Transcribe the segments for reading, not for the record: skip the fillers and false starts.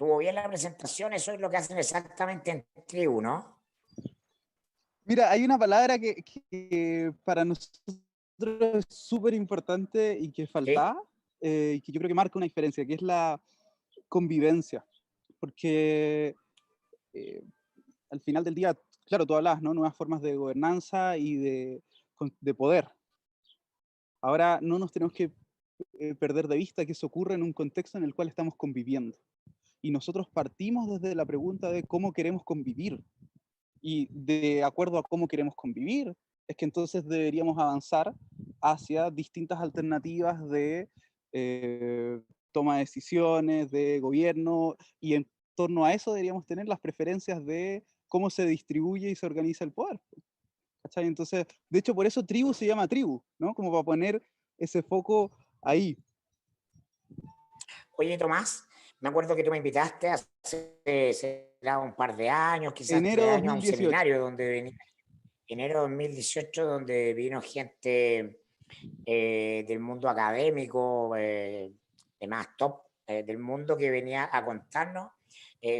Estuvo bien la presentación, eso es lo que hacen exactamente en Tribu, ¿no? Mira, hay una palabra que para nosotros es súper importante y que Sí. faltaba, y que yo creo que marca una diferencia, que es la convivencia. Porque eh, al final del día, claro, tú hablas, ¿no? Nuevas formas de gobernanza y de poder. Ahora no nos tenemos que perder de vista que eso ocurre en un contexto en el cual estamos conviviendo. Y nosotros partimos desde la pregunta de cómo queremos convivir. Y de acuerdo a cómo queremos convivir, es que entonces deberíamos avanzar hacia distintas alternativas de toma de decisiones, de gobierno, y en torno a eso deberíamos tener las preferencias de cómo se distribuye y se organiza el poder. ¿Cachai? Entonces, de hecho, por eso tribu se llama tribu, ¿no? Como para poner ese foco ahí. Oye, Tomás, me acuerdo que tú me invitaste hace será un par de años, quizás Enero 3 años, a un 2018. seminario donde venía, enero de 2018, donde vino gente del mundo académico, de más top del mundo, que venía a contarnos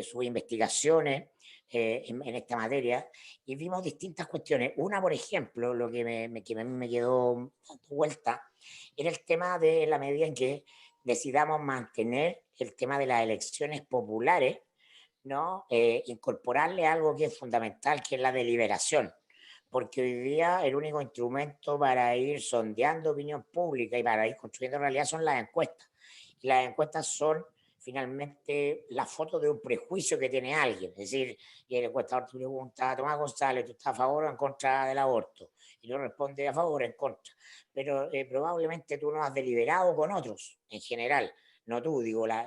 sus investigaciones en esta materia, y vimos distintas cuestiones. Una, por ejemplo, lo que me quedó dando vuelta, era el tema de la medida en que decidamos mantener el tema de las elecciones populares, ¿no? Incorporarle algo que es fundamental, que es la deliberación, porque hoy día el único instrumento para ir sondeando opinión pública y para ir construyendo realidad son las encuestas. Y las encuestas son finalmente la foto de un prejuicio que tiene alguien. Es decir, y el encuestador te pregunta a Tomás González, ¿tú estás a favor o en contra del aborto? Y no responde a favor o en contra. Pero probablemente tú no has deliberado con otros en general. No tú, digo, la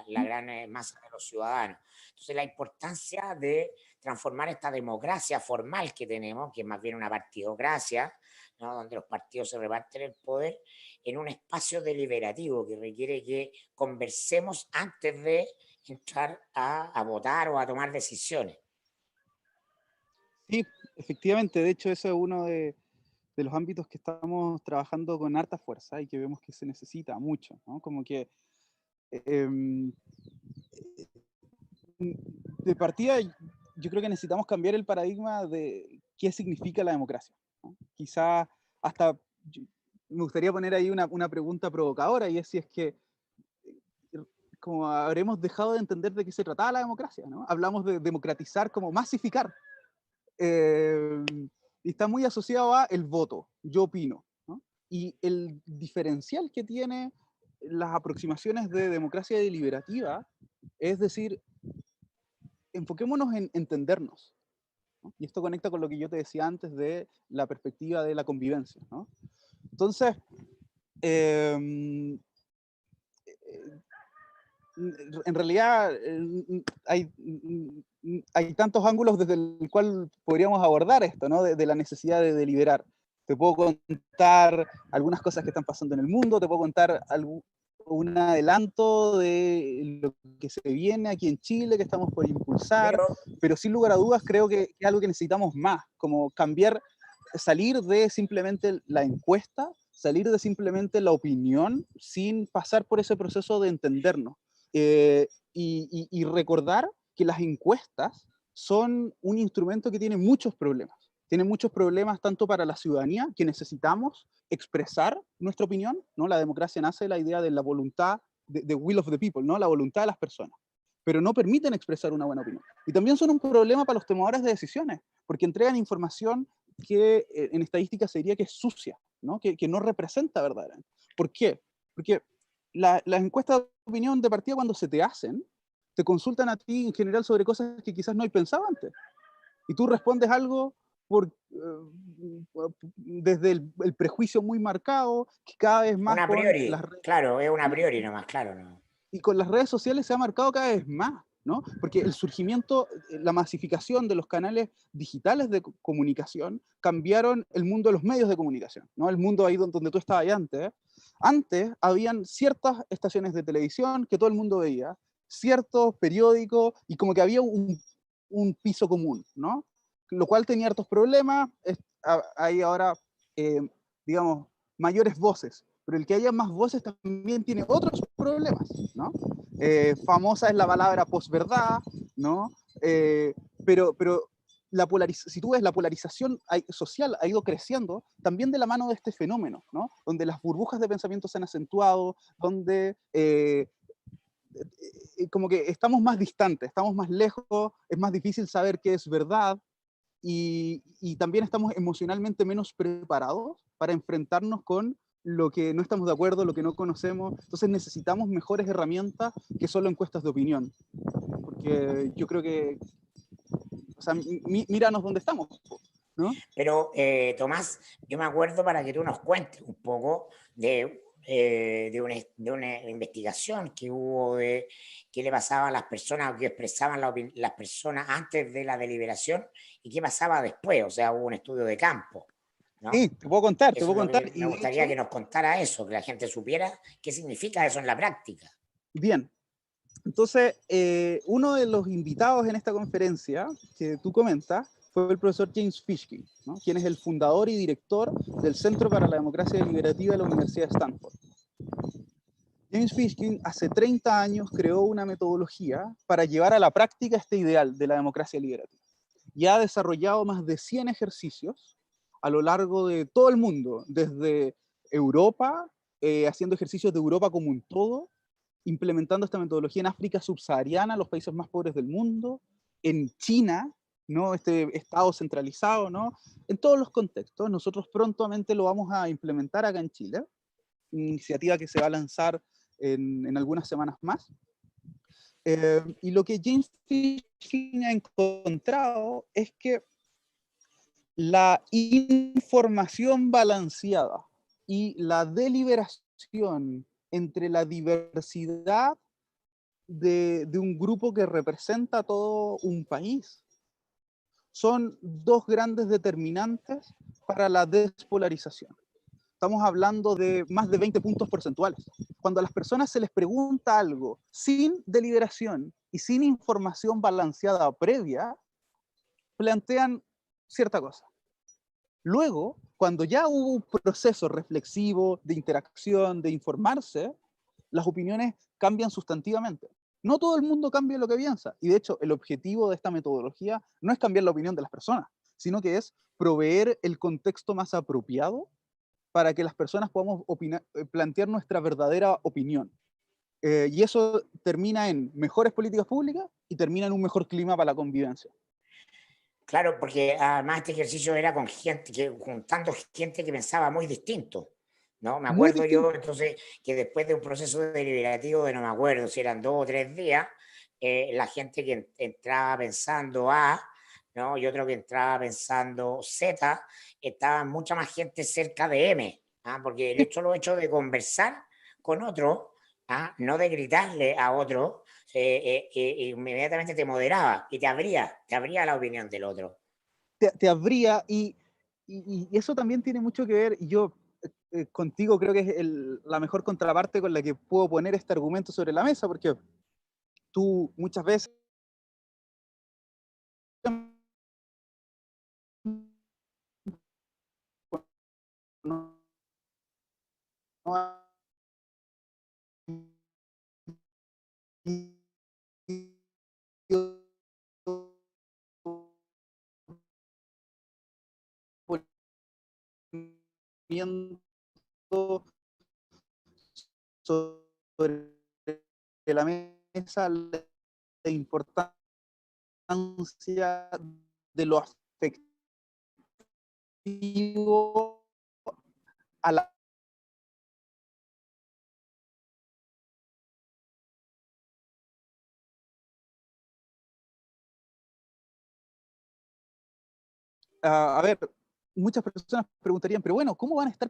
gran masa de los ciudadanos. Entonces, la importancia de transformar esta democracia formal que tenemos, que es más bien una partidocracia, ¿no? Donde los partidos se reparten el poder, en un espacio deliberativo que requiere que conversemos antes de entrar a votar o a tomar decisiones. Sí, efectivamente, de hecho eso es uno de los ámbitos que estamos trabajando con harta fuerza y que vemos que se necesita mucho, ¿no? Como que em, de partida yo creo que necesitamos cambiar el paradigma de qué significa la democracia, ¿no? Quizá hasta me gustaría poner ahí una pregunta provocadora, y es si es que como habremos dejado de entender de qué se trataba la democracia, ¿no? Hablamos de democratizar como masificar, eh, y está muy asociado a el voto, yo opino, ¿no? Y el diferencial que tiene las aproximaciones de democracia deliberativa es decir, enfoquémonos en entendernos, ¿no? Y esto conecta con lo que yo te decía antes de la perspectiva de la convivencia, ¿no? Entonces, eh, en realidad hay tantos ángulos desde el cual podríamos abordar esto, ¿no? De la necesidad de deliberar. Te puedo contar algunas cosas que están pasando en el mundo, te puedo contar un adelanto de lo que se viene aquí en Chile, que estamos por impulsar, Pero pero sin lugar a dudas creo que es algo que necesitamos más, como cambiar, salir de simplemente la encuesta, salir de simplemente la opinión, sin pasar por ese proceso de entendernos. Y recordar que las encuestas son un instrumento que tiene muchos problemas. Tiene muchos problemas tanto para la ciudadanía, que necesitamos expresar nuestra opinión, ¿no? La democracia nace de la idea de la voluntad, de will of the people, ¿no? La voluntad de las personas, pero no permiten expresar una buena opinión. Y también son un problema para los tomadores de decisiones, porque entregan información que en estadística se diría que es sucia, ¿no? Que no representa verdaderamente. ¿Por qué? Porque las encuestas de opinión de partida, cuando se te hacen, te consultan a ti en general sobre cosas que quizás no hay pensado antes. Y tú respondes algo desde el prejuicio muy marcado, que cada vez más un a con priori, las redes, claro, es un a priori nomás, claro, ¿no? y con las redes sociales se ha marcado cada vez más, ¿no? Porque el surgimiento, la masificación de los canales digitales de comunicación cambiaron el mundo de los medios de comunicación, ¿no? El mundo ahí donde tú estabas ahí antes. ¿Eh? Antes habían ciertas estaciones de televisión que todo el mundo veía, ciertos periódicos, y como que había un piso común, ¿no? Lo cual tenía hartos problemas. Hay ahora, eh, digamos, mayores voces, pero el que haya más voces también tiene otros problemas, ¿no? Famosa es la palabra posverdad, ¿no? Pero si tú ves, la polarización social ha ido creciendo también de la mano de este fenómeno, ¿no? Donde las burbujas de pensamiento se han acentuado, donde como que estamos más distantes, estamos más lejos, es más difícil saber qué es verdad, y también estamos emocionalmente menos preparados para enfrentarnos con lo que no estamos de acuerdo, lo que no conocemos. Entonces necesitamos mejores herramientas que solo encuestas de opinión. Porque yo creo que, o sea, míranos dónde estamos, ¿no? Pero, Tomás, yo me acuerdo para que tú nos cuentes un poco de una investigación que hubo de qué le pasaba a las personas, o qué expresaban las personas antes de la deliberación y qué pasaba después. O sea, hubo un estudio de campo, Sí, ¿no? te Eso puedo es lo contar. que me Y de gustaría hecho, que nos contara eso, que la gente supiera qué significa eso en la práctica. bien. Entonces, uno de los invitados en esta conferencia que tú comentas fue el profesor James Fishkin, ¿no? Quien es el fundador y director del Centro para la Democracia Deliberativa de la Universidad de Stanford. James Fishkin hace 30 años creó una metodología para llevar a la práctica este ideal de la democracia deliberativa. Y ha desarrollado más de 100 ejercicios a lo largo de todo el mundo, desde Europa, haciendo ejercicios de Europa como un todo, implementando esta metodología en África subsahariana, los países más pobres del mundo, en China, ¿no? Este estado centralizado, ¿no? En todos los contextos. Nosotros prontamente lo vamos a implementar acá en Chile, iniciativa que se va a lanzar en algunas semanas más. Y lo que James Fishkin ha encontrado es que la información balanceada y la deliberación entre la diversidad de un grupo que representa todo un país son dos grandes determinantes para la despolarización. Estamos hablando de más de 20 puntos porcentuales. Cuando a las personas se les pregunta algo sin deliberación y sin información balanceada previa, plantean cierta cosa. Luego, cuando ya hubo un proceso reflexivo de interacción, de informarse, las opiniones cambian sustantivamente. No todo el mundo cambia lo que piensa. Y de hecho, el objetivo de esta metodología no es cambiar la opinión de las personas, sino que es proveer el contexto más apropiado para que las personas podamos plantear nuestra verdadera opinión. Y eso termina en mejores políticas públicas y termina en un mejor clima para la convivencia. Claro, porque además este ejercicio era con gente, juntando gente que pensaba muy distinto, ¿no? Me Muy acuerdo yo, distinto. entonces, que después de un proceso deliberativo de no me acuerdo si eran 2 o 3 días, la gente que entraba pensando A, ¿no? Y otro que entraba pensando Z, estaba mucha más gente cerca de M, ¿ah? Porque el Sí, hecho, lo hecho de conversar con otro, ¿ah? No de gritarle a otro, inmediatamente te moderaba y te abría la opinión del otro. te habría, y eso también tiene mucho que ver, y yo contigo creo que es la mejor contraparte con la que puedo poner este argumento sobre la mesa, porque tú muchas veces no, poniendo sobre la mesa la importancia de lo afectivo a la... A ver, muchas personas preguntarían, pero bueno, ¿cómo van a estar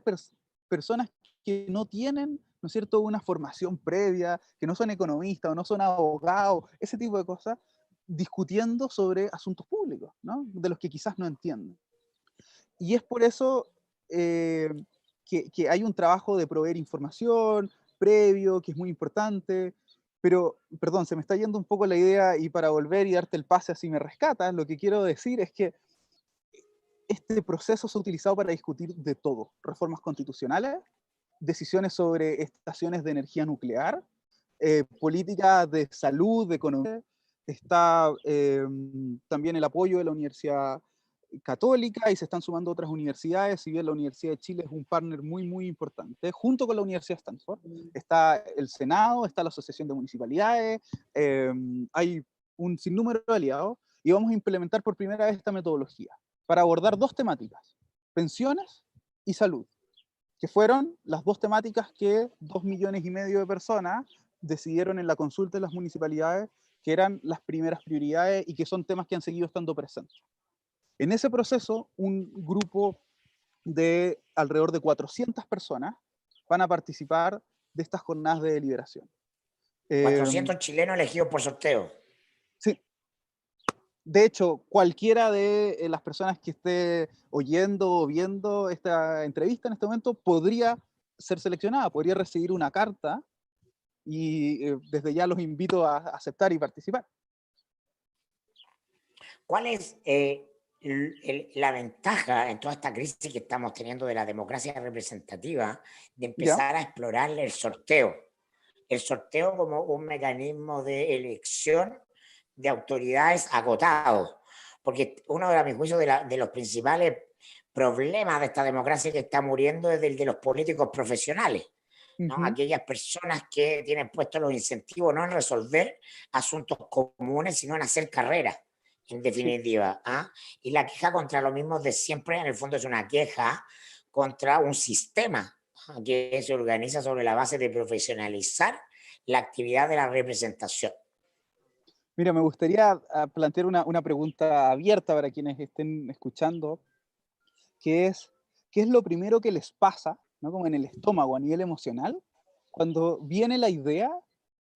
personas que no tienen, ¿no es cierto?, una formación previa, que no son economistas o no son abogados, ese tipo de cosas, discutiendo sobre asuntos públicos, ¿no? De los que quizás no entienden. Y es por eso eh, que hay un trabajo de proveer información previo, que es muy importante, pero, perdón, se me está yendo un poco la idea y para volver y darte el pase así me rescatas, lo que quiero decir es que este proceso se ha utilizado para discutir de todo, reformas constitucionales, decisiones sobre estaciones de energía nuclear, políticas de salud, de economía. Está también el apoyo de la Universidad Católica y se están sumando otras universidades, si bien la Universidad de Chile es un partner muy, muy importante, junto con la Universidad de Stanford. Está el Senado, está la Asociación de Municipalidades, hay un sinnúmero de aliados y vamos a implementar por primera vez esta metodología para abordar dos temáticas, pensiones y salud, que fueron las dos temáticas que 2,5 millones de personas decidieron en la consulta de las municipalidades que eran las primeras prioridades y que son temas que han seguido estando presentes. En ese proceso, un grupo de alrededor de 400 personas van a participar de estas jornadas de deliberación. 400 chilenos elegidos por sorteo. Sí. De hecho, cualquiera de las personas que esté oyendo o viendo esta entrevista en este momento podría ser seleccionada, podría recibir una carta y desde ya los invito a aceptar y participar. ¿Cuál es la ventaja en toda esta crisis que estamos teniendo de la democracia representativa de empezar a explorar el sorteo? El sorteo como un mecanismo de elección de autoridades agotados, porque uno de, a mi juicio, de los principales problemas de esta democracia que está muriendo es el de los políticos profesionales, ¿no? Aquellas personas que tienen puestos los incentivos no en resolver asuntos comunes, sino en hacer carreras, en definitiva. Y la queja contra lo mismo de siempre, en el fondo, es una queja contra un sistema que se organiza sobre la base de profesionalizar la actividad de la representación. Mira, me gustaría plantear una pregunta abierta para quienes estén escuchando, que es, ¿qué es lo primero que les pasa, ¿no? Como en el estómago a nivel emocional, cuando viene la idea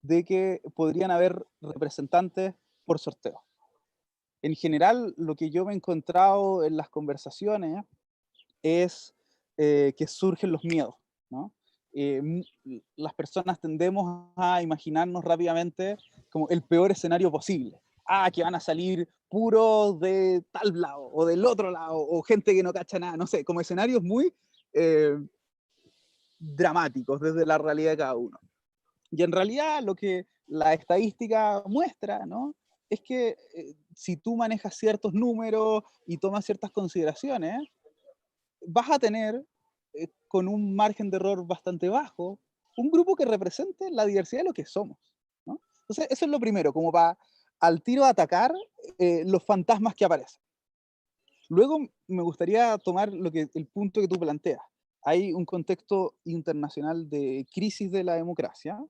de que podrían haber representantes por sorteo? En general, lo que yo me he encontrado en las conversaciones es que surgen los miedos, ¿no? Las personas tendemos a imaginarnos rápidamente como el peor escenario posible. Que van a salir puros de tal lado o del otro lado, o gente que no cacha nada, no sé, como escenarios muy dramáticos desde la realidad de cada uno. Y en realidad lo que la estadística muestra, ¿no? Es que si tú manejas ciertos números y tomas ciertas consideraciones, vas a tener, con un margen de error bastante bajo, un grupo que represente la diversidad de lo que somos, ¿no? Entonces, eso es lo primero, como para al tiro atacar los fantasmas que aparecen. Luego, me gustaría tomar el punto que tú planteas. Hay un contexto internacional de crisis de la democracia.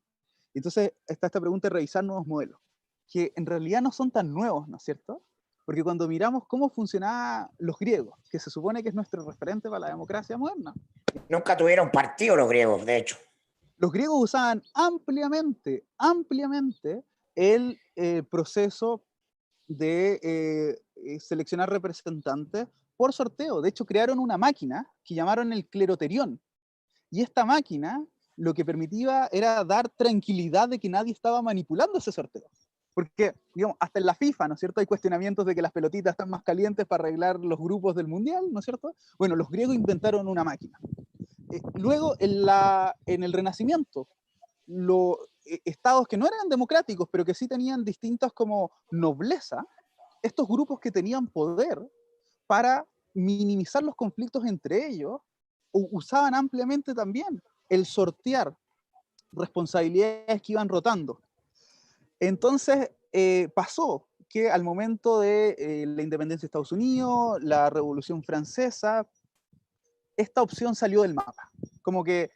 Entonces, está esta pregunta de revisar nuevos modelos, que en realidad no son tan nuevos, ¿no es cierto? Porque cuando miramos cómo funcionaban los griegos, que se supone que es nuestro referente para la democracia moderna. Nunca tuvieron partido los griegos, de hecho. Los griegos usaban ampliamente el proceso de seleccionar representantes por sorteo. De hecho, crearon una máquina que llamaron el cleroterión. Y esta máquina lo que permitía era dar tranquilidad de que nadie estaba manipulando ese sorteo. Porque, digamos, hasta en la FIFA, ¿no es cierto? Hay cuestionamientos de que las pelotitas están más calientes para arreglar los grupos del Mundial, ¿no es cierto? Bueno, los griegos inventaron una máquina. Luego, en el Renacimiento, los estados que no eran democráticos, pero que sí tenían distintas como nobleza, estos grupos que tenían poder para minimizar los conflictos entre ellos, usaban ampliamente también el sortear responsabilidades que iban rotando. Entonces, pasó que al momento de la independencia de Estados Unidos, la Revolución Francesa, esta opción salió del mapa. Como que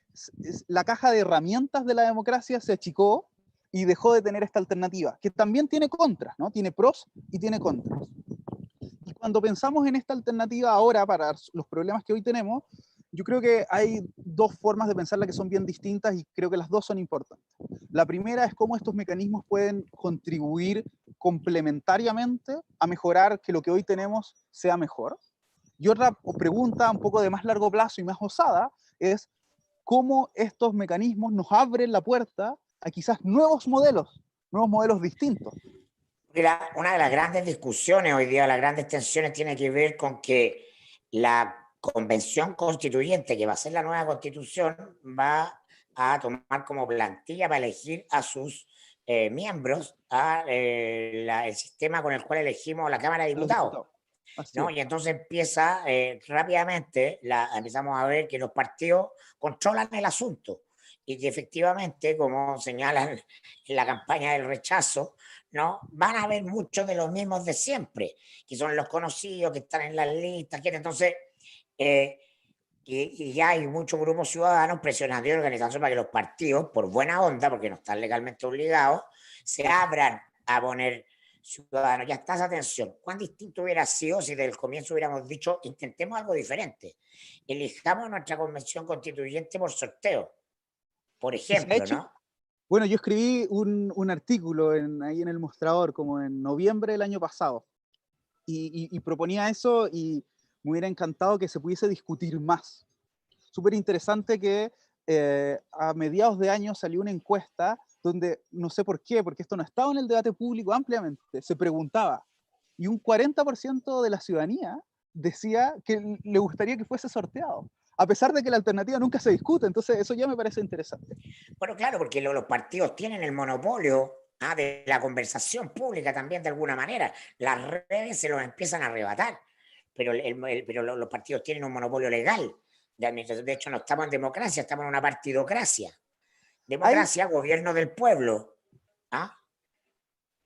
la caja de herramientas de la democracia se achicó y dejó de tener esta alternativa, que también tiene contras, ¿no? Tiene pros y tiene contras. Y cuando pensamos en esta alternativa ahora para los problemas que hoy tenemos, yo creo que hay dos formas de pensarla que son bien distintas y creo que las dos son importantes. La primera es cómo estos mecanismos pueden contribuir complementariamente a mejorar que lo que hoy tenemos sea mejor. Y otra pregunta un poco de más largo plazo y más osada es cómo estos mecanismos nos abren la puerta a quizás nuevos modelos distintos. Una de las grandes discusiones hoy día, las grandes tensiones, tiene que ver con que la convención constituyente, que va a ser la nueva constitución, va a tomar como plantilla para elegir a sus miembros el sistema con el cual elegimos la Cámara de a los Diputados. diputados. Así ¿No? es. Y entonces empieza rápidamente, empezamos a ver que los partidos controlan el asunto y que efectivamente, como señalan en la campaña del rechazo, ¿no? Van a haber muchos de los mismos de siempre, que son los conocidos, que están en las listas, que entonces, eh, y ya hay muchos grupos ciudadanos presionando y organizándose para que los partidos, por buena onda, porque no están legalmente obligados, se abran a poner ciudadanos. Ya estás, atención, ¿cuán distinto hubiera sido si desde el comienzo hubiéramos dicho, intentemos algo diferente? Elijamos nuestra convención constituyente por sorteo, por Y se ha ejemplo, hecho. ¿no? Bueno, yo escribí un artículo ahí en el Mostrador, como en noviembre del año pasado, y proponía eso y me hubiera encantado que se pudiese discutir más. Súper interesante que a mediados de año salió una encuesta donde, no sé por qué, porque esto no estaba en el debate público ampliamente, se preguntaba, y un 40% de la ciudadanía decía que le gustaría que fuese sorteado, a pesar de que la alternativa nunca se discute. Entonces eso ya me parece interesante. Bueno, claro, porque los partidos tienen el monopolio de la conversación pública también de alguna manera. Las redes se los empiezan a arrebatar, pero, pero los partidos tienen un monopolio legal de administración. De hecho, no estamos en democracia, estamos en una partidocracia. Hay, Democracia, gobierno del pueblo. ¿Ah?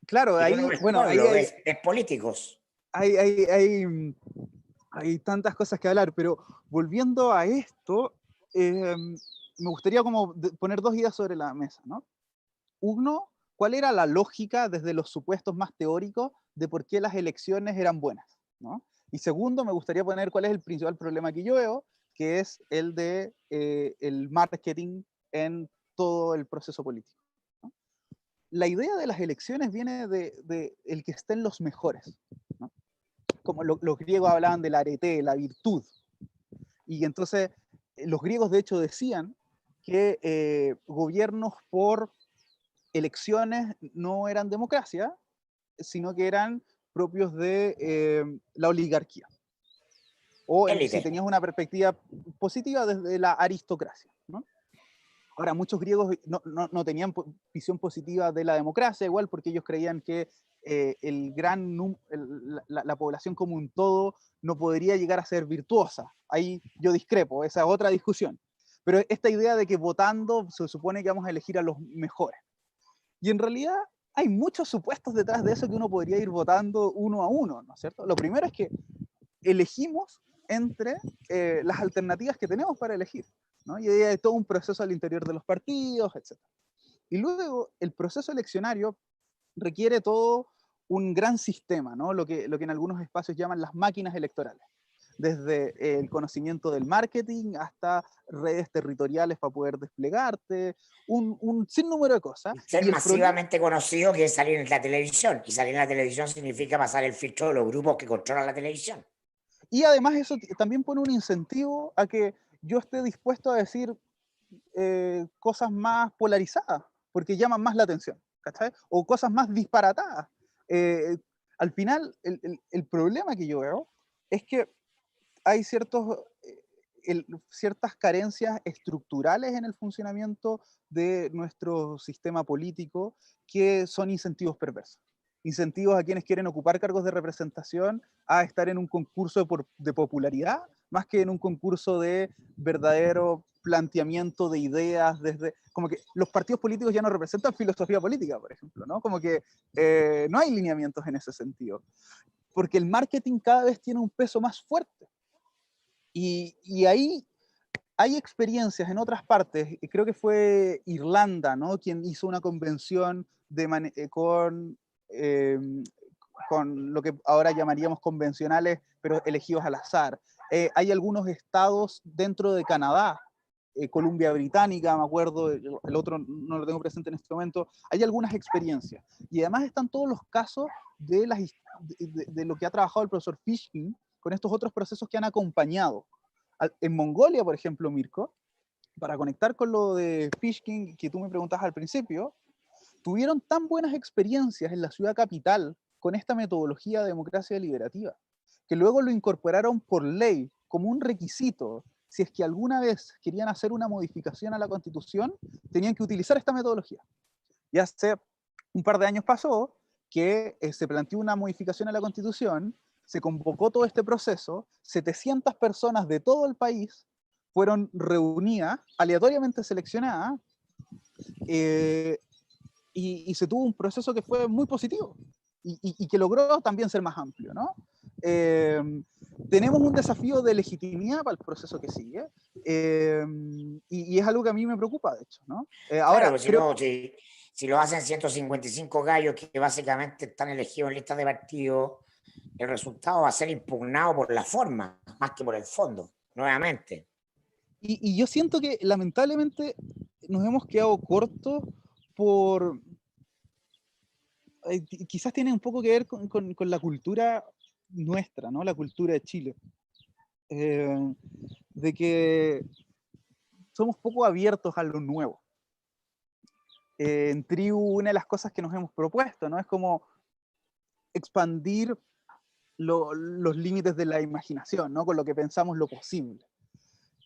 claro, Y tú no ahí, ves bueno, ahí pueblo, ves políticos. hay, hay, hay, mm, hay tantas cosas que hablar, pero volviendo a esto, me gustaría como poner dos ideas sobre la mesa, ¿no? Uno, ¿cuál era la lógica desde los supuestos más teóricos de por qué las elecciones eran buenas, ¿no? Y segundo, me gustaría poner cuál es el principal problema que yo veo, que es el de el marketing en todo el proceso político, ¿no? La idea de las elecciones viene de el que estén los mejores, ¿no? Como los griegos hablaban del arete, la virtud, y entonces los griegos de hecho decían que gobiernos por elecciones no eran democracia, sino que eran propios de la oligarquía. O si Élite. tenías una perspectiva positiva, desde la aristocracia, ¿no? Ahora, muchos griegos no tenían visión positiva de la democracia, igual porque ellos creían que la población como un todo no podría llegar a ser virtuosa. Ahí yo discrepo, esa es otra discusión. Pero esta idea de que votando se supone que vamos a elegir a los mejores. Y en realidad hay muchos supuestos detrás de eso que uno podría ir votando uno a uno, ¿no es cierto? Lo primero es que elegimos entre las alternativas que tenemos para elegir, ¿no? Y hay todo un proceso al interior de los partidos, etc. Y luego el proceso eleccionario requiere todo un gran sistema, ¿no? Lo que en algunos espacios llaman las máquinas electorales, desde el conocimiento del marketing hasta redes territoriales para poder desplegarte, un sinnúmero de cosas. Ser Y el problema, masivamente conocido que es salir en la televisión. Y salir en la televisión significa pasar el filtro de los grupos que controlan la televisión. y además eso también pone un incentivo a que yo esté dispuesto a decir cosas más polarizadas, porque llaman más la atención, ¿cachai? O cosas más disparatadas. Eh, Al final, el problema que yo veo es que hay ciertas carencias estructurales en el funcionamiento de nuestro sistema político que son incentivos perversos. Incentivos a quienes quieren ocupar cargos de representación a estar en un concurso de popularidad, más que en un concurso de verdadero planteamiento de ideas, desde como que los partidos políticos ya no representan filosofía política, por ejemplo, ¿no? Como que no hay lineamientos en ese sentido, porque el marketing cada vez tiene un peso más fuerte. Y ahí hay experiencias en otras partes, y creo que fue Irlanda, ¿no? Quien hizo una convención eh, con lo que ahora llamaríamos convencionales, pero elegidos al azar. Hay algunos estados dentro de Canadá, Columbia Británica, me acuerdo, el otro no lo tengo presente en este momento. Hay algunas experiencias. Y además están todos los casos de lo que ha trabajado el profesor Fishkin con estos otros procesos que han acompañado. En Mongolia, por ejemplo, Mirko, para conectar con lo de Fishkin que tú me preguntabas al principio, tuvieron tan buenas experiencias en la ciudad capital con esta metodología de democracia deliberativa, que luego lo incorporaron por ley como un requisito si es que alguna vez querían hacer una modificación a la Constitución, tenían que utilizar esta metodología. Y hace un par de años pasó que se planteó una modificación a la Constitución, se convocó todo este proceso, 700 personas de todo el país fueron reunidas, aleatoriamente seleccionadas, y se tuvo un proceso que fue muy positivo y que logró también ser más amplio, ¿no? Tenemos un desafío de legitimidad para el proceso que sigue, y es algo que a mí me preocupa, de hecho, ¿no? Claro, Ahora, pues creo... si lo hacen 155 gallos que básicamente están elegidos en listas de partidos, el resultado va a ser impugnado por la forma, más que por el fondo, nuevamente. Y yo siento que lamentablemente nos hemos quedado cortos por... quizás tiene un poco que ver con la cultura nuestra, ¿no? La cultura de Chile. De que somos poco abiertos a lo nuevo. En Tribu, una de las cosas que nos hemos propuesto, ¿no? Es como expandir los límites de la imaginación, ¿no? Con lo que pensamos lo posible.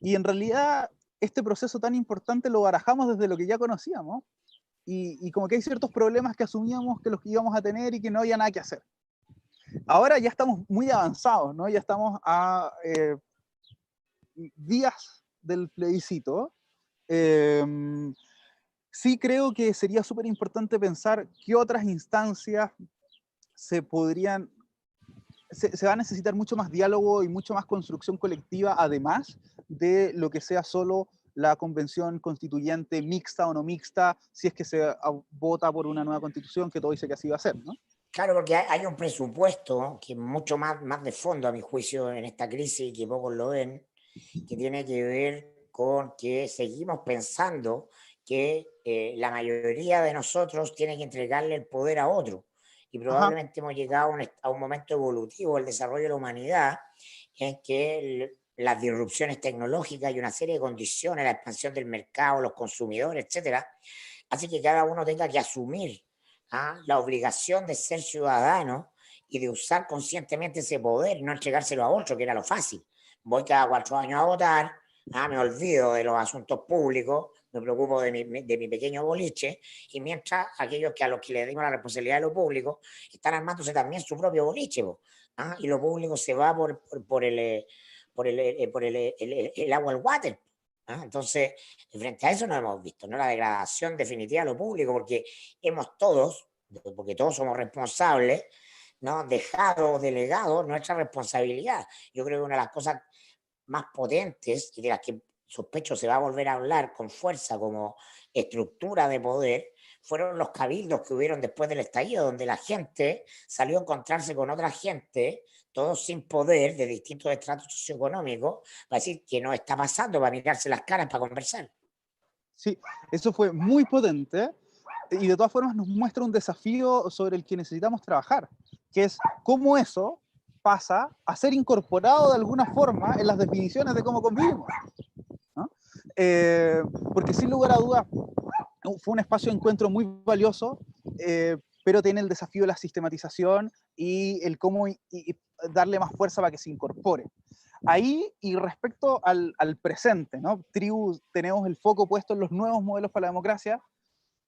Y en realidad, este proceso tan importante lo barajamos desde lo que ya conocíamos, y como que hay ciertos problemas que asumíamos que los que íbamos a tener y que no había nada que hacer. Ahora ya estamos muy avanzados, ¿no? Ya estamos a días del plebiscito. Sí creo que sería súper importante pensar qué otras instancias se podrían... Se va a necesitar mucho más diálogo y mucho más construcción colectiva, además de lo que sea solo la convención constituyente mixta o no mixta, si es que se vota por una nueva constitución, que todo dice que así va a ser, ¿no? Claro, porque hay un presupuesto que es mucho más de fondo, a mi juicio, en esta crisis, que pocos lo ven, que tiene que ver con que seguimos pensando que la mayoría de nosotros tiene que entregarle el poder a otro. Y Ajá. probablemente hemos llegado a un momento evolutivo del desarrollo de la humanidad en que las disrupciones tecnológicas y una serie de condiciones, la expansión del mercado, los consumidores, etcétera, hace que cada uno tenga que asumir la obligación de ser ciudadano y de usar conscientemente ese poder, no entregárselo a otro, que era lo fácil. Voy cada 4 años a votar, me olvido de los asuntos públicos, me preocupo de mi pequeño boliche, y mientras aquellos a los que le dimos la responsabilidad de lo público están armándose también su propio boliche, y lo público se va por el agua al water. Entonces, frente a eso no hemos visto, ¿no? La degradación definitiva de lo público, porque hemos todos, porque todos somos responsables, ¿no? Dejado, delegado nuestra responsabilidad. Yo creo que una de las cosas más potentes y de las que sospecho se va a volver a hablar con fuerza como estructura de poder, fueron los cabildos que hubieron después del estallido, donde la gente salió a encontrarse con otra gente, todos sin poder, de distintos estratos socioeconómicos, para decir que no está pasando, para mirarse las caras, para conversar. Sí, eso fue muy potente, y de todas formas nos muestra un desafío sobre el que necesitamos trabajar, que es cómo eso pasa a ser incorporado de alguna forma en las definiciones de cómo convivimos, ¿no? Porque sin lugar a dudas fue un espacio de encuentro muy valioso, pero tiene el desafío de la sistematización y el cómo y darle más fuerza para que se incorpore. Ahí, y respecto al presente, ¿no? Tribu, tenemos el foco puesto en los nuevos modelos para la democracia,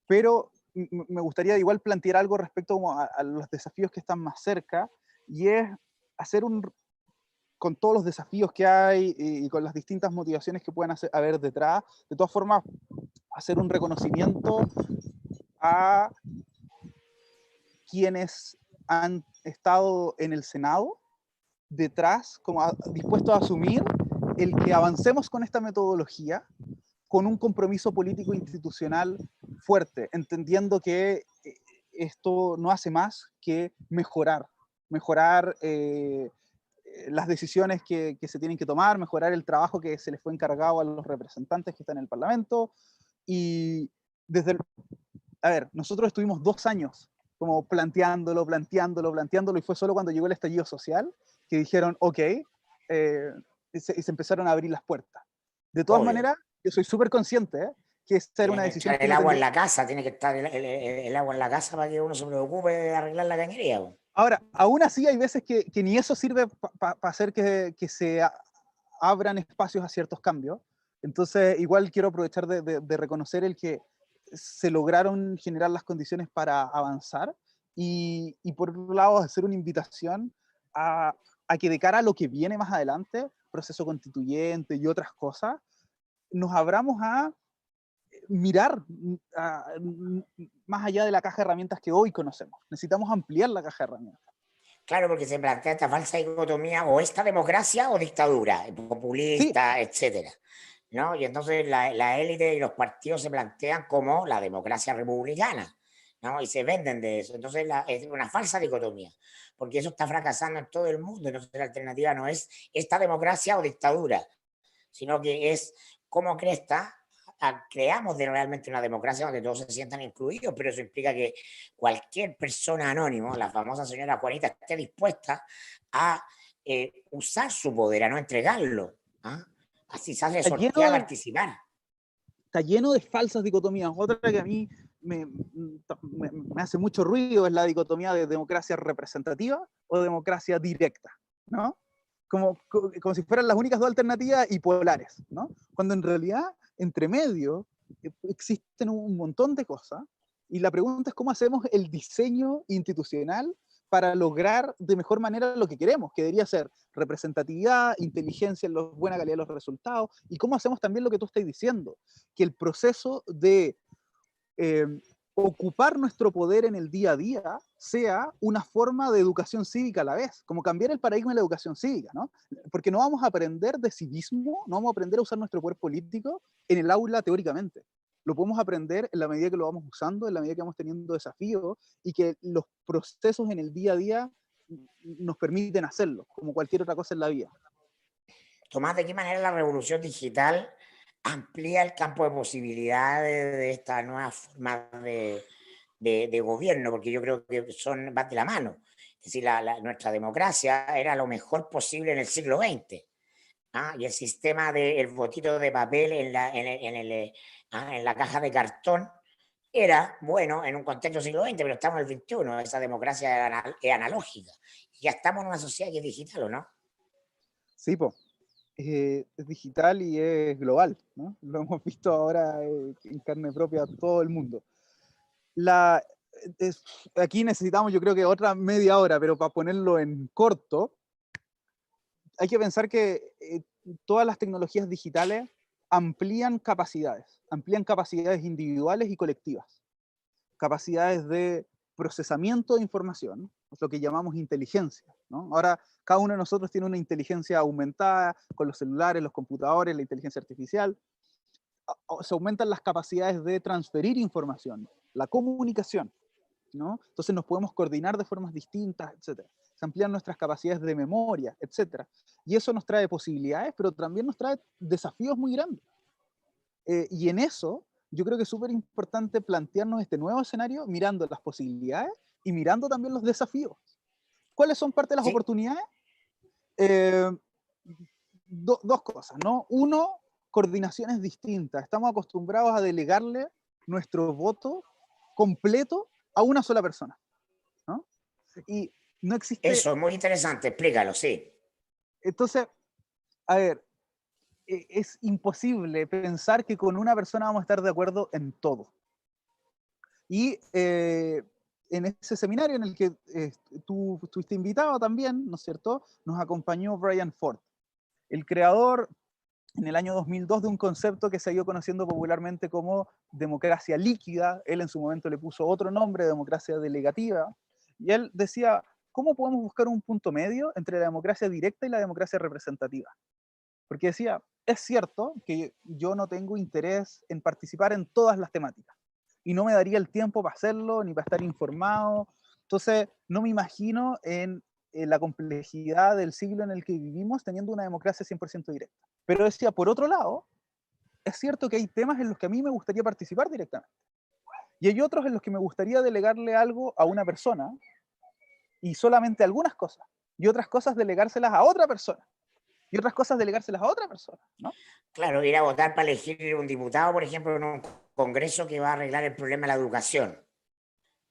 pero me gustaría igual plantear algo respecto a los desafíos que están más cerca, y es hacer con todos los desafíos que hay y con las distintas motivaciones que pueden haber detrás, de todas formas, hacer un reconocimiento a quienes han estado en el Senado detrás, como dispuestos a asumir el que avancemos con esta metodología con un compromiso político institucional fuerte, entendiendo que esto no hace más que mejorar las decisiones que se tienen que tomar, mejorar el trabajo que se les fue encargado a los representantes que están en el Parlamento. Y a ver, nosotros estuvimos 2 años como planteándolo, y fue solo cuando llegó el estallido social que dijeron, ok, y se empezaron a abrir las puertas. De todas Obvio. maneras, yo soy súper consciente, que esta era Tiene una que decisión estar que el no agua en tendría... la casa, tiene que estar el agua en la casa para que uno se preocupe de arreglar la cañería. Ahora, aún así hay veces que ni eso sirve para hacer que se abran espacios a ciertos cambios. Entonces, igual quiero aprovechar de reconocer el que se lograron generar las condiciones para avanzar y por otro lado hacer una invitación a que de cara a lo que viene más adelante, proceso constituyente y otras cosas, nos abramos a mirar más allá de la caja de herramientas que hoy conocemos. Necesitamos ampliar la caja de herramientas. Claro, porque se plantea esta falsa dicotomía, o esta democracia o dictadura, Sí, populista, etcétera, ¿no? Y entonces la élite y los partidos se plantean como la democracia republicana, ¿no? Y se venden de eso. Entonces es una falsa dicotomía, porque eso está fracasando en todo el mundo. Entonces la alternativa no es esta democracia o dictadura, sino que es cómo cresta creamos realmente una democracia donde todos se sientan incluidos, pero eso implica que cualquier persona anónimo, la famosa señora Juanita, esté dispuesta a usar su poder, a no entregarlo. ¿Ah? Así se hace está sortear lleno, a participar. está lleno de falsas dicotomías. Otra que a mí me hace mucho ruido es la dicotomía de democracia representativa o democracia directa, ¿no? Como si fueran las únicas dos alternativas y polares, ¿no? Cuando en realidad, entre medio, existen un montón de cosas y la pregunta es cómo hacemos el diseño institucional para lograr de mejor manera lo que queremos, que debería ser representatividad, inteligencia en la buena calidad de los resultados, y cómo hacemos también lo que tú estás diciendo, que el proceso de eh, ocupar nuestro poder en el día a día sea una forma de educación cívica a la vez, como cambiar el paradigma de la educación cívica, ¿no? Porque no vamos a aprender de civismo, no vamos a aprender a usar nuestro poder político en el aula teóricamente. Lo podemos aprender en la medida que lo vamos usando, en la medida que vamos teniendo desafíos y que los procesos en el día a día nos permiten hacerlo, como cualquier otra cosa en la vida. Tomás, ¿de qué manera la revolución digital amplía el campo de posibilidades de esta nueva forma de gobierno? Porque yo creo que van de la mano. Es decir, nuestra democracia era lo mejor posible en el siglo XX. ¿Ah? Y el sistema del votito de papel en la caja de cartón era bueno en un contexto siglo XX, pero estamos en el XXI, esa democracia es analógica. Y ya estamos en una sociedad que es digital, ¿o no? Sí, pues. Es digital y es global, ¿no? Lo hemos visto ahora en carne propia todo el mundo. La, es, aquí necesitamos yo creo que otra media hora, pero para ponerlo en corto, hay que pensar que todas las tecnologías digitales amplían capacidades individuales y colectivas, capacidades de procesamiento de información, es lo que llamamos inteligencia, ¿no? Ahora, cada uno de nosotros tiene una inteligencia aumentada con los celulares, los computadores, la inteligencia artificial. Se aumentan las capacidades de transferir información, la comunicación, ¿no? Entonces nos podemos coordinar de formas distintas, etcétera. Se amplían nuestras capacidades de memoria, etcétera. Y eso nos trae posibilidades, pero también nos trae desafíos muy grandes. Y en eso, yo creo que es súper importante plantearnos este nuevo escenario mirando las posibilidades y mirando también los desafíos. ¿Cuáles son parte de las Sí, oportunidades? Eh, dos cosas, ¿no? Uno, coordinaciones distintas. Estamos acostumbrados a delegarle nuestro voto completo a una sola persona, ¿no? Y no existe, eso es muy interesante, explícalo, sí. entonces, a ver, es imposible pensar que con una persona vamos a estar de acuerdo en todo. Y en ese seminario en el que tú estuviste invitado también, ¿no es cierto? Nos acompañó Brian Ford, el creador en el año 2002 de un concepto que se ha ido conociendo popularmente como democracia líquida. Él en su momento le puso otro nombre, democracia delegativa. Y él decía, ¿cómo podemos buscar un punto medio entre la democracia directa y la democracia representativa? Porque decía, es cierto que yo no tengo interés en participar en todas las temáticas y no me daría el tiempo para hacerlo ni para estar informado. Entonces, no me imagino en la complejidad del siglo en el que vivimos teniendo una democracia 100% directa. Pero decía, por otro lado, es cierto que hay temas en los que a mí me gustaría participar directamente. Y hay otros en los que me gustaría delegarle algo a una persona y solamente algunas cosas. Y otras cosas delegárselas a otra persona. Y otras cosas delegárselas a otra persona, ¿no? Claro, ir a votar para elegir un diputado, por ejemplo, en un congreso que va a arreglar el problema de la educación.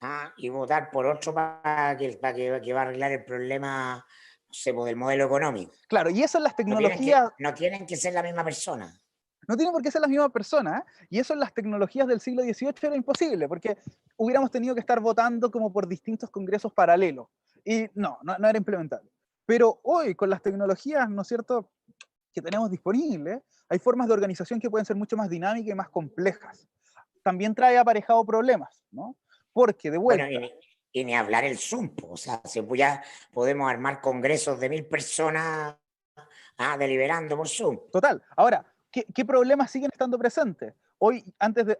¿Ah? Y votar por otro que va a arreglar el problema no sé, pues, del modelo económico. Claro, y eso en las No tienen tecnologías, no tienen que ser la misma persona. no tienen por qué ser las mismas personas, y eso en las tecnologías del siglo XVIII era imposible, porque hubiéramos tenido que estar votando como por distintos congresos paralelos, y no era implementable. Pero hoy, con las tecnologías, ¿no es cierto?, que tenemos disponibles, hay formas de organización que pueden ser mucho más dinámicas y más complejas. También trae aparejado problemas, ¿no? Porque, de Bueno, vuelta, y ni hablar el Zoom, po, o sea, ya podemos armar congresos de 1000 personas deliberando por Zoom. total. Ahora, ¿qué problemas siguen estando presentes? Hoy,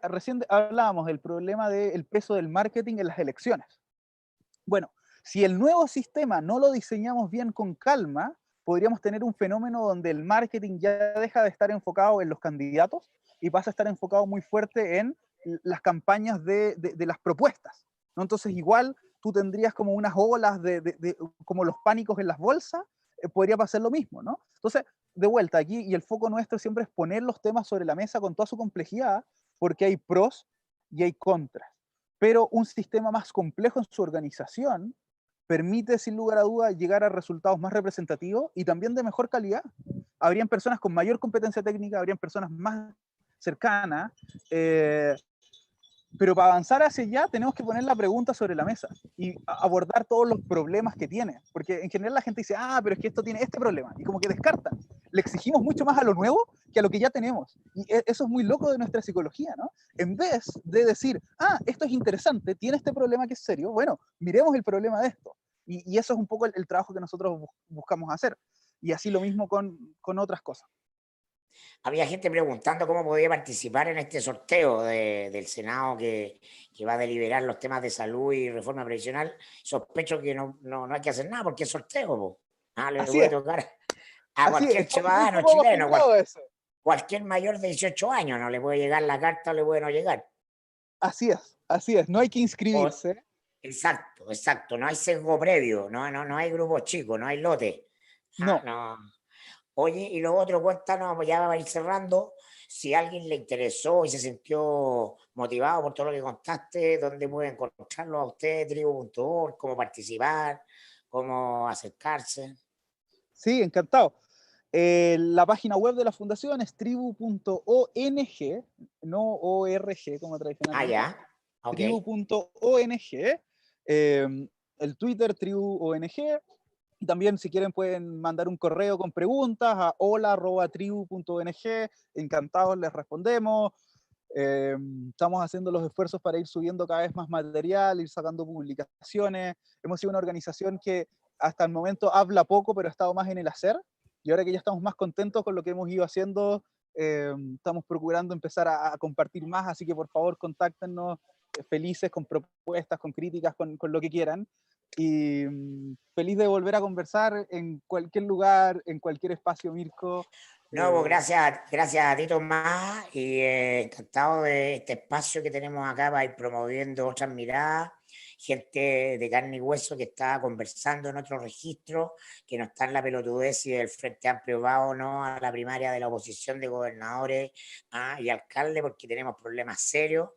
recién hablábamos del problema del peso del marketing en las elecciones. Bueno, si el nuevo sistema no lo diseñamos bien con calma, podríamos tener un fenómeno donde el marketing ya deja de estar enfocado en los candidatos y pasa a estar enfocado muy fuerte en las campañas de las propuestas, ¿no? Entonces, igual tú tendrías como unas olas como los pánicos en las bolsas, podría pasar lo mismo, ¿no? Entonces, de vuelta aquí, y el foco nuestro siempre es poner los temas sobre la mesa con toda su complejidad, porque hay pros y hay contras, pero un sistema más complejo en su organización permite, sin lugar a dudas, llegar a resultados más representativos y también de mejor calidad. Habrían personas con mayor competencia técnica, habrían personas más cercanas, pero para avanzar hacia allá tenemos que poner la pregunta sobre la mesa y abordar todos los problemas que tiene, porque en general la gente dice, pero es que esto tiene este problema, y como que descartan. Le exigimos mucho más a lo nuevo que a lo que ya tenemos, y eso es muy loco de nuestra psicología, ¿no? En vez de decir, esto es interesante, tiene este problema que es serio, bueno, miremos el problema de esto, y eso es un poco el trabajo que nosotros buscamos hacer, y así lo mismo con otras cosas. Había gente preguntando cómo podía participar en este sorteo del Senado que va a deliberar los temas de salud y reforma previsional. Sospecho que no hay que hacer nada porque es sorteo, po. Le Así puede es, tocar a así es, cualquier está muy ciudadano poco chileno, acostumbrado a eso. cualquier mayor de 18 años, no le puede llegar la carta o le puede no llegar. Así es, no hay que O- inscribirse. exacto, exacto, no hay sesgo previo, no hay grupos chicos, no hay lote. No, No. Oye, y lo otro, cuéntanos, pues ya va a ir cerrando, si a alguien le interesó y se sintió motivado por todo lo que contaste, ¿dónde puede encontrarlo a usted, tribu.org, cómo participar, cómo acercarse? sí, encantado. La página web de la fundación es tribu.ong, no ORG como tradicionalmente, Ya, ok. tribu.ong, el Twitter tribu.ong, y también si quieren pueden mandar un correo con preguntas a hola@tribu.ong, encantados les respondemos. Estamos haciendo los esfuerzos para ir subiendo cada vez más material, ir sacando publicaciones. Hemos sido una organización que hasta el momento habla poco, pero ha estado más en el hacer. Y ahora que ya estamos más contentos con lo que hemos ido haciendo, estamos procurando empezar a compartir más. Así que por favor, contáctenos, felices con propuestas, con críticas, con lo que quieran. Y feliz de volver a conversar en cualquier lugar, en cualquier espacio, Mirko. No, pues Eh, gracias a ti, Tomás, y encantado de este espacio que tenemos acá para ir promoviendo otras miradas, gente de carne y hueso que está conversando en otro registro, que no está en la pelotudez y del Frente Amplio va o no a la primaria de la oposición de gobernadores y alcaldes, porque tenemos problemas serios,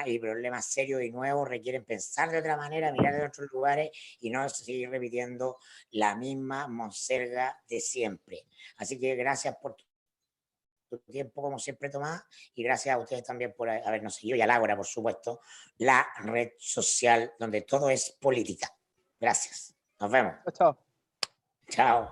y problemas serios y nuevos requieren pensar de otra manera, mirar de otros lugares y no seguir repitiendo la misma monserga de siempre. Así que gracias por tu tiempo, como siempre, Tomás, y gracias a ustedes también por habernos seguido, y a Lágora, por supuesto, la red social donde todo es política. Gracias. Nos vemos. chao. Chao.